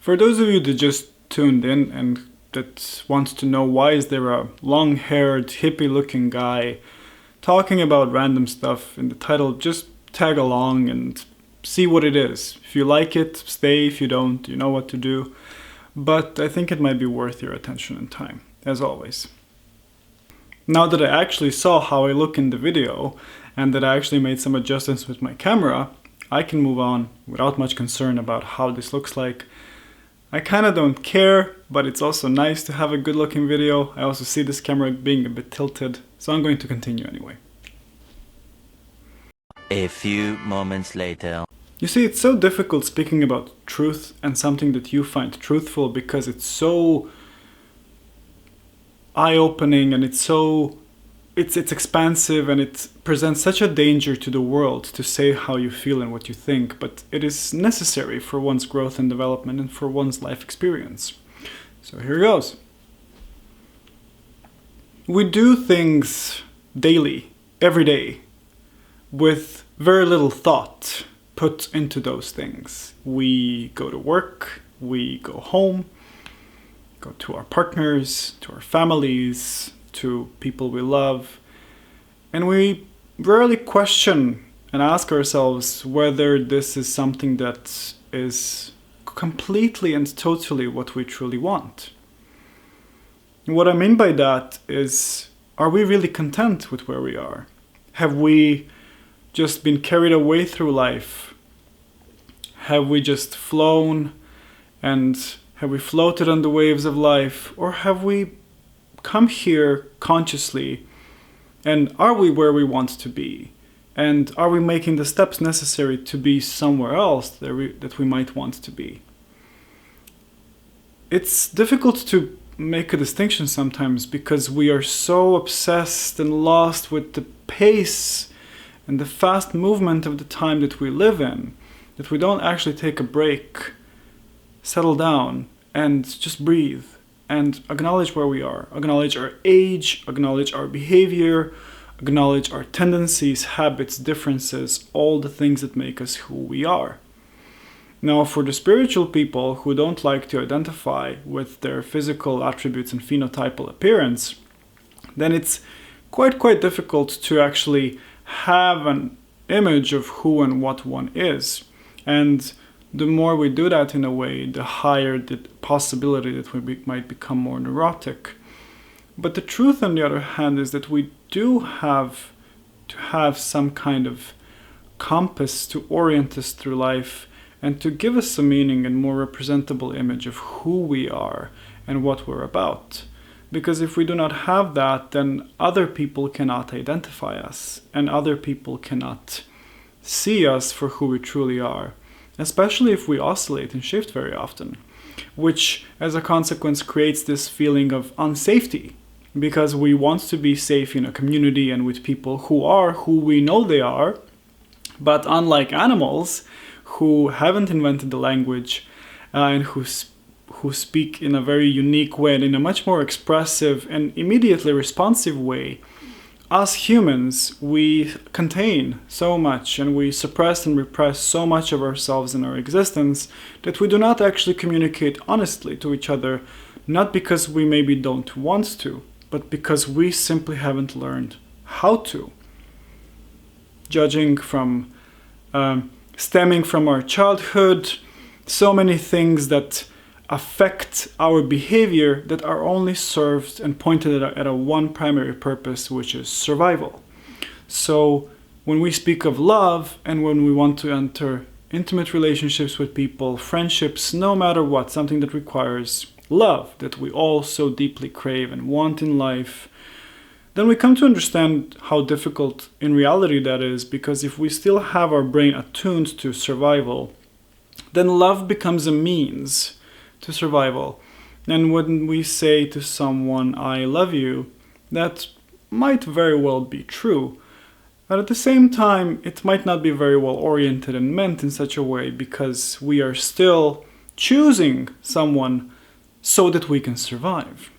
For those of you that just tuned in and that wants to know why is there a long-haired, hippie-looking guy talking about random stuff in the title, just tag along and see what it is. If you like it, stay. If you don't, you know what to do. But I think it might be worth your attention and time, as always. Now that I actually saw how I look in the video, and that I actually made some adjustments with my camera, I can move on without much concern about how this looks like. I kinda don't care, but it's also nice to have a good looking video. I also see this camera being a bit tilted, so I'm going to continue anyway. A few moments later. You see, it's so difficult speaking about truth and something that you find truthful because it's so eye-opening and it's expansive and it presents such a danger to the world to say how you feel and what you think, but it is necessary for one's growth and development and for one's life experience. So here goes. We do things daily, every day, with very little thought put into those things. We go to work, we go home, go to our partners, to our families, to people we love, and we rarely question and ask ourselves whether this is something that is completely and totally what we truly want. And what I mean by that is, are we really content with where we are? Have we just been carried away through life? Have we just flown and have we floated on the waves of life? Or have we come here consciously, and are we where we want to be? And are we making the steps necessary to be somewhere else that we might want to be? It's difficult to make a distinction sometimes because we are so obsessed and lost with the pace and the fast movement of the time that we live in, that we don't actually take a break, settle down, and just breathe. And acknowledge where we are, acknowledge our age, acknowledge our behavior, acknowledge our tendencies, habits, differences, all the things that make us who we are. Now, for the spiritual people who don't like to identify with their physical attributes and phenotypal appearance, then it's quite difficult to actually have an image of who and what one is. And the more we do that in a way, the higher the possibility that we might become more neurotic. But the truth, on the other hand, is that we do have to have some kind of compass to orient us through life and to give us a meaning and more representable image of who we are and what we're about. Because if we do not have that, then other people cannot identify us and other people cannot see us for who we truly are. Especially if we oscillate and shift very often, which as a consequence creates this feeling of unsafety, because we want to be safe in a community and with people who are who we know they are, but unlike animals who haven't invented the language and who speak in a very unique way and in a much more expressive and immediately responsive way, us humans, we contain so much and we suppress and repress so much of ourselves in our existence that we do not actually communicate honestly to each other, not because we maybe don't want to, but because we simply haven't learned how to. Judging from, stemming from our childhood, so many things that affect our behavior that are only served and pointed at a one primary purpose, which is survival. So when we speak of love and when we want to enter intimate relationships with people, friendships, no matter what, something that requires love that we all so deeply crave and want in life, then we come to understand how difficult in reality that is, because if we still have our brain attuned to survival, then love becomes a means to survival. And when we say to someone, I love you, that might very well be true. But at the same time, it might not be very well oriented and meant in such a way because we are still choosing someone so that we can survive.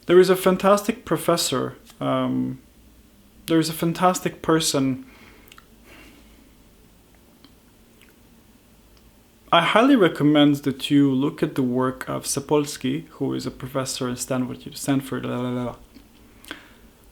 There is a fantastic professor, there is a fantastic person. I highly recommend that you look at the work of Sapolsky, who is a professor in Stanford.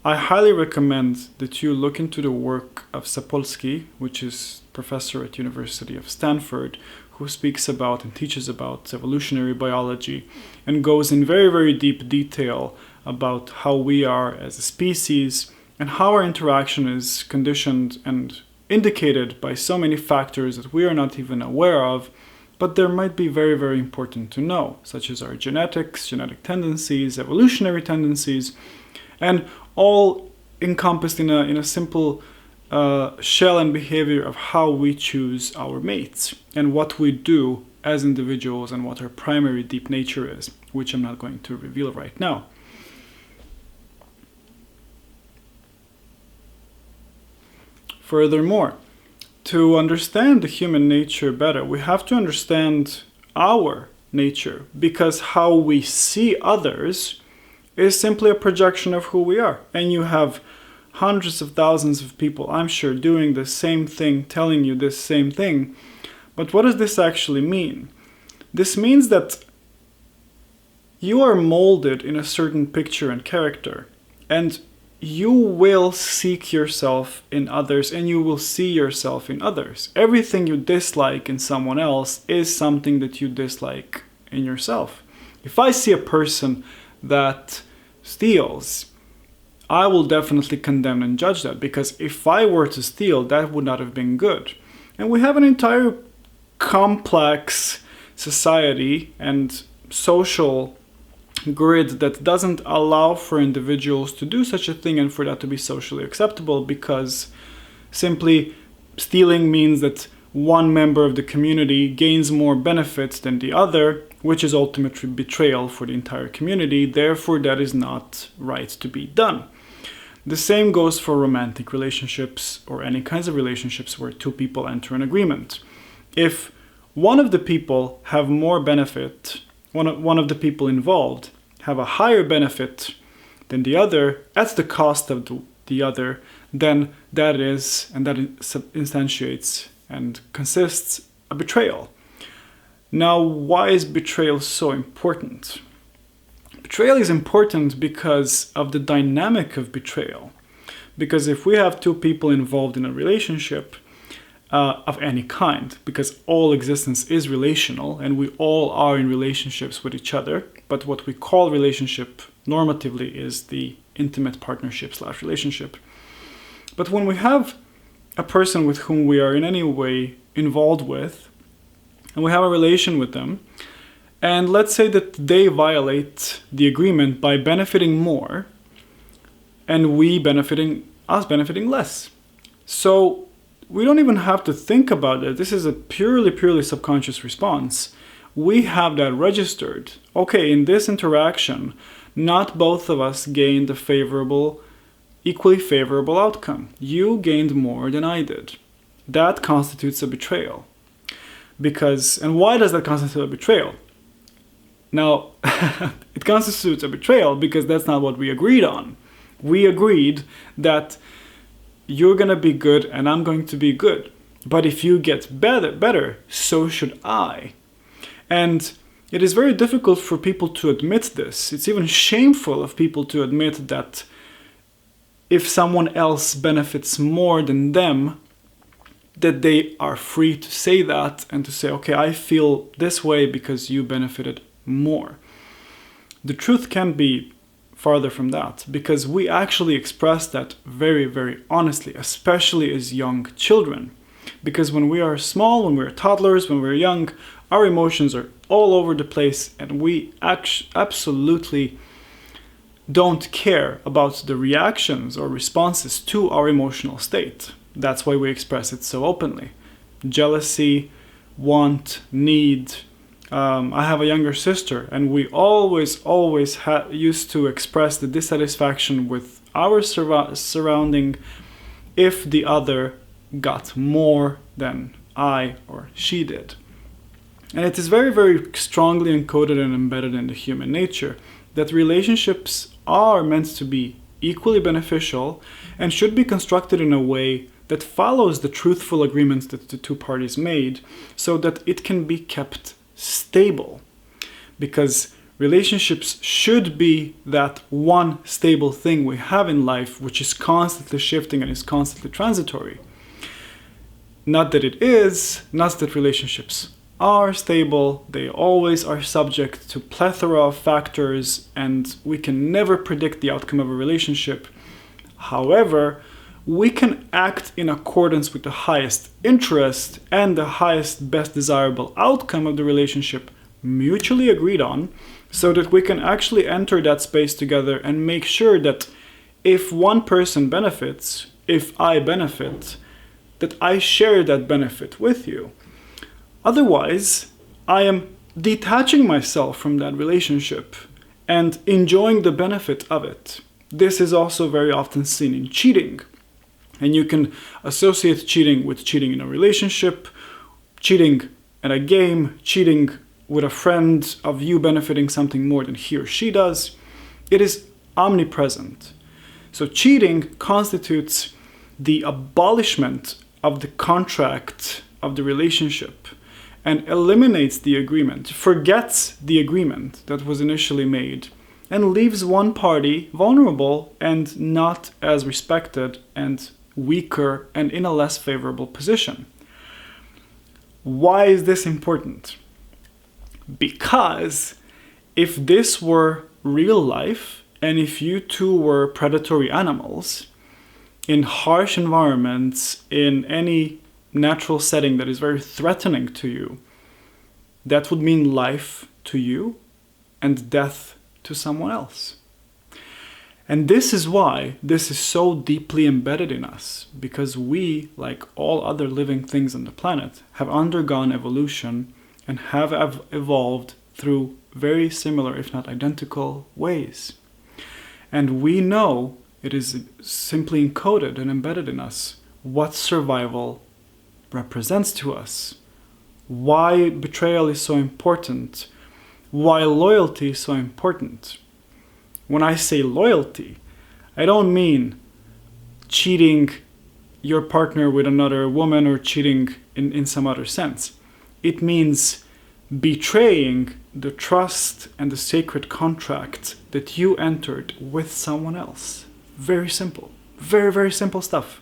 I highly recommend that you look into the work of Sapolsky, which is professor at University of Stanford, who speaks about and teaches about evolutionary biology and goes in very, very deep detail about how we are as a species and how our interaction is conditioned and indicated by so many factors that we are not even aware of, but there might be very, very important to know, such as our genetics, genetic tendencies, evolutionary tendencies, and all encompassed in a simple shell and behavior of how we choose our mates and what we do as individuals and what our primary deep nature is, which I'm not going to reveal right now. Furthermore, to understand the human nature better, we have to understand our nature, because how we see others is simply a projection of who we are. And you have hundreds of thousands of people, I'm sure, doing the same thing, telling you this same thing. But what does this actually mean? This means that you are molded in a certain picture and character, and you will seek yourself in others and you will see yourself in others. Everything you dislike in someone else is something that you dislike in yourself. If I see a person that steals, I will definitely condemn and judge that, because if I were to steal, that would not have been good. And we have an entire complex society and social grid that doesn't allow for individuals to do such a thing and for that to be socially acceptable, because simply stealing means that one member of the community gains more benefits than the other, which is ultimately betrayal for the entire community. Therefore, that is not right to be done. The same goes for romantic relationships or any kinds of relationships where two people enter an agreement. If one of the people have more benefit, one of the people involved have a higher benefit than the other at the cost of the other, then that instantiates and consists a betrayal. Now, why is betrayal so important? Betrayal is important because of the dynamic of betrayal. Because if we have two people involved in a relationship of any kind, because all existence is relational and we all are in relationships with each other, but what we call relationship normatively is the intimate partnership / relationship. But when we have a person with whom we are in any way involved with, and we have a relation with them, and let's say that they violate the agreement by benefiting more, and us benefiting less. So we don't even have to think about it. This is a purely subconscious response. We have that registered. Okay, in this interaction, not both of us gained a equally favorable outcome. You gained more than I did. That constitutes a betrayal. And why does that constitute a betrayal? Now, it constitutes a betrayal because that's not what we agreed on. We agreed that you're going to be good and I'm going to be good. But if you get better, so should I. And it is very difficult for people to admit this. It's even shameful of people to admit that if someone else benefits more than them, that they are free to say that and to say, okay, I feel this way because you benefited more. The truth can be farther from that, because we actually express that very, very honestly, especially as young children. Because when we are small, when we're toddlers, when we're young, our emotions are all over the place and we absolutely don't care about the reactions or responses to our emotional state. That's why we express it so openly. Jealousy, want, need. I have a younger sister, and we always used to express the dissatisfaction with our surrounding if the other got more than I or she did. And it is very, very strongly encoded and embedded in the human nature that relationships are meant to be equally beneficial and should be constructed in a way that follows the truthful agreements that the two parties made so that it can be kept stable. Because relationships should be that one stable thing we have in life, which is constantly shifting and is constantly transitory. Not that it is, not that relationships are stable, they always are subject to plethora of factors and we can never predict the outcome of a relationship. However, we can act in accordance with the highest interest and the highest best desirable outcome of the relationship mutually agreed on, so that we can actually enter that space together and make sure that if one person benefits, if I benefit, that I share that benefit with you. Otherwise, I am detaching myself from that relationship and enjoying the benefit of it. This is also very often seen in cheating. And you can associate cheating with cheating in a relationship, cheating at a game, cheating with a friend of you benefiting something more than he or she does. It is omnipresent. So cheating constitutes the abolishment of the contract of the relationship and eliminates the agreement, forgets the agreement that was initially made, and leaves one party vulnerable and not as respected and weaker and in a less favorable position. Why is this important? Because if this were real life and if you two were predatory animals in harsh environments, in any natural setting that is very threatening to you, that would mean life to you and death to someone else. And this is why this is so deeply embedded in us, because we, like all other living things on the planet, have undergone evolution and have evolved through very similar, if not identical, ways. And we know it is simply encoded and embedded in us what survival represents to us, why betrayal is so important, why loyalty is so important. When I say loyalty, I don't mean cheating your partner with another woman or cheating in some other sense. It means betraying the trust and the sacred contract that you entered with someone else. Very simple. Very, very simple stuff.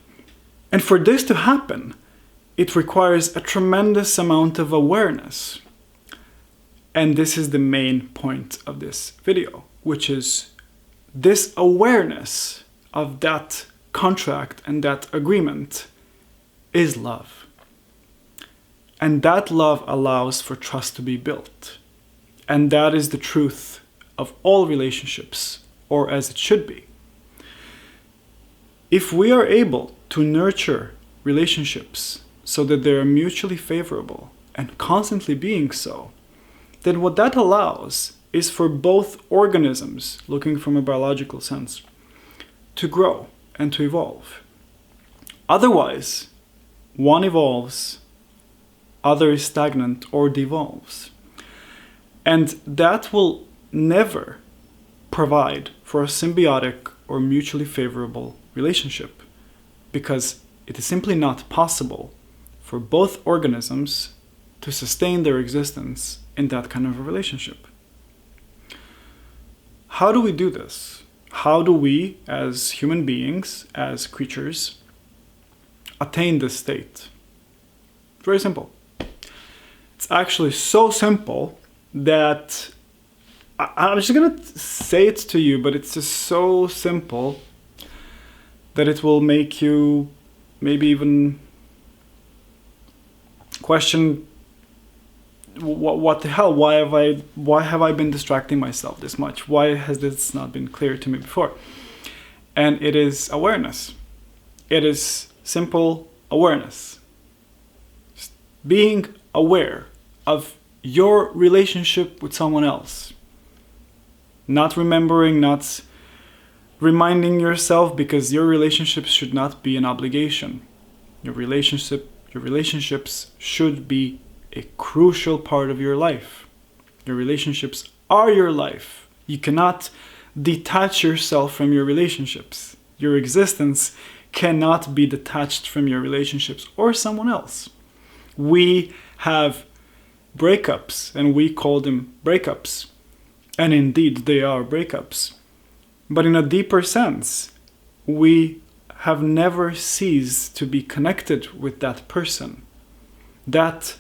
And for this to happen, it requires a tremendous amount of awareness. And this is the main point of this video, which is this awareness of that contract and that agreement is love. And that love allows for trust to be built. And that is the truth of all relationships, or as it should be. If we are able to nurture relationships so that they are mutually favorable and constantly being so, then what that allows is for both organisms, looking from a biological sense, to grow and to evolve. Otherwise, one evolves, other is stagnant or devolves. And that will never provide for a symbiotic or mutually favorable relationship, because it is simply not possible for both organisms to sustain their existence in that kind of a relationship. How do we do this? How do we, as human beings, as creatures, attain this state? Very simple. It's actually so simple that I'm just gonna say it to you, but it's just so simple that it will make you maybe even question, what the hell? Why have I been distracting myself this much? Why has this not been clear to me before? And it is awareness. It is simple awareness. Just being aware of your relationship with someone else. Not remembering, not reminding yourself, because your relationships should not be an obligation. Your relationships should be a crucial part of your life. Your relationships are your life. You cannot detach yourself from your relationships. Your existence cannot be detached from your relationships or someone else. We have breakups and we call them breakups. And indeed, they are breakups. But in a deeper sense, we have never ceased to be connected with that person. That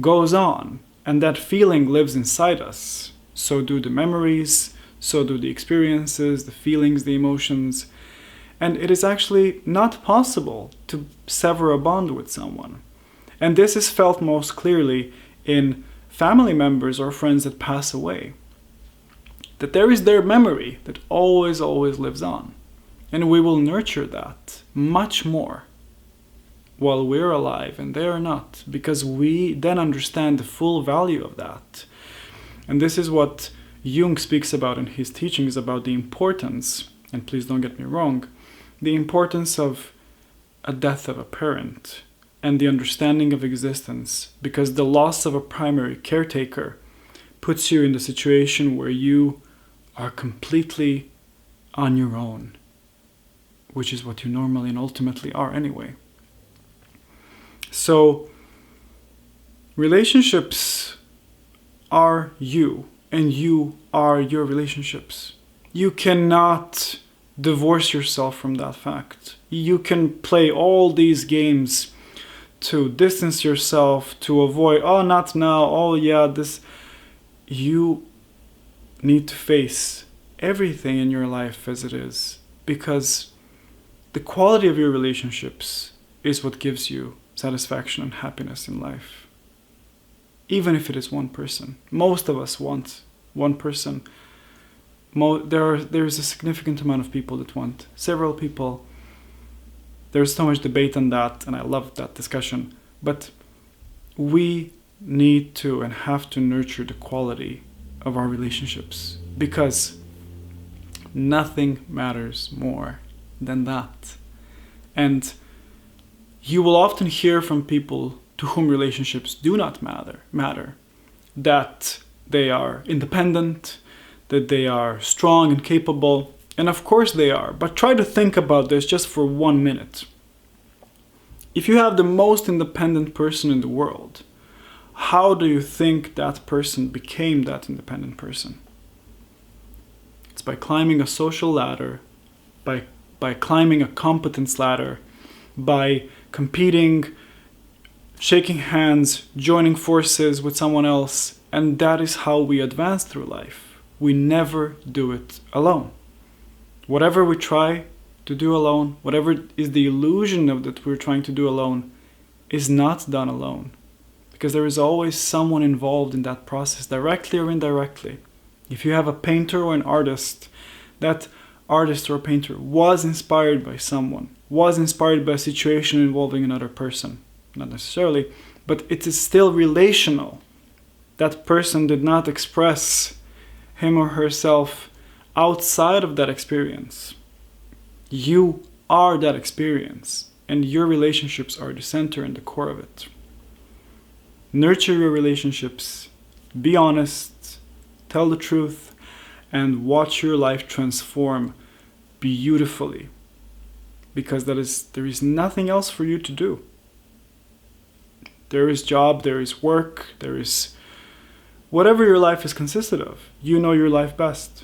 goes on, and that feeling lives inside us. So do the memories, so do the experiences, the feelings, the emotions. And it is actually not possible to sever a bond with someone. And this is felt most clearly in family members or friends that pass away. That there is their memory that always, always lives on. And we will nurture that much more while we're alive and they are not, because we then understand the full value of that. And this is what Jung speaks about in his teachings about the importance, and please don't get me wrong, the importance of a death of a parent and the understanding of existence, because the loss of a primary caretaker puts you in the situation where you are completely on your own, which is what you normally and ultimately are anyway. So, relationships are you, and you are your relationships. You cannot divorce yourself from that fact. You can play all these games to distance yourself, to avoid, oh, not now, oh, yeah, this. You need to face everything in your life as it is, because the quality of your relationships is what gives you satisfaction and happiness in life. Even if it is one person. Most of us want one person. There is a significant amount of people that want several people. There's so much debate on that, and I love that discussion. But we need to and have to nurture the quality of our relationships, because nothing matters more than that. And you will often hear from people to whom relationships do not matter, that they are independent, that they are strong and capable, and of course they are, but try to think about this just for 1 minute. If you have the most independent person in the world, how do you think that person became that independent person? It's by climbing a social ladder, by climbing a competence ladder, by competing, shaking hands, joining forces with someone else, and that is how we advance through life. We never do it alone. Whatever we try to do alone, whatever is the illusion of that we're trying to do alone, is not done alone. Because there is always someone involved in that process, directly or indirectly. If you have a painter or an artist, that artist or painter was inspired by someone, was inspired by a situation involving another person. Not necessarily, but it is still relational. That person did not express him or herself outside of that experience. You are that experience, and your relationships are the center and the core of it. Nurture your relationships, be honest, tell the truth, and watch your life transform beautifully. Because there is nothing else for you to do. There is job, there is work, there is whatever your life is consisted of. You know your life best.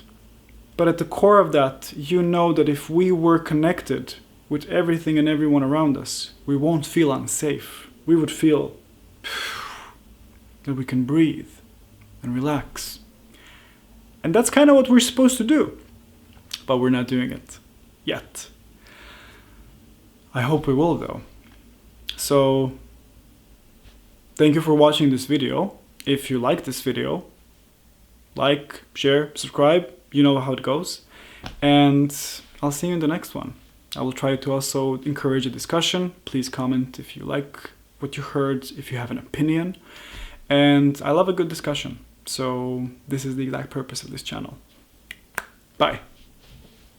But at the core of that, you know that if we were connected with everything and everyone around us, we won't feel unsafe. We would feel that we can breathe and relax. And that's kind of what we're supposed to do. But we're not doing it yet. I hope we will, though. So, thank you for watching this video. If you like this video, like, share, subscribe. You know how it goes. And I'll see you in the next one. I will try to also encourage a discussion. Please comment if you like what you heard, if you have an opinion. And I love a good discussion. So this is the exact purpose of this channel. Bye.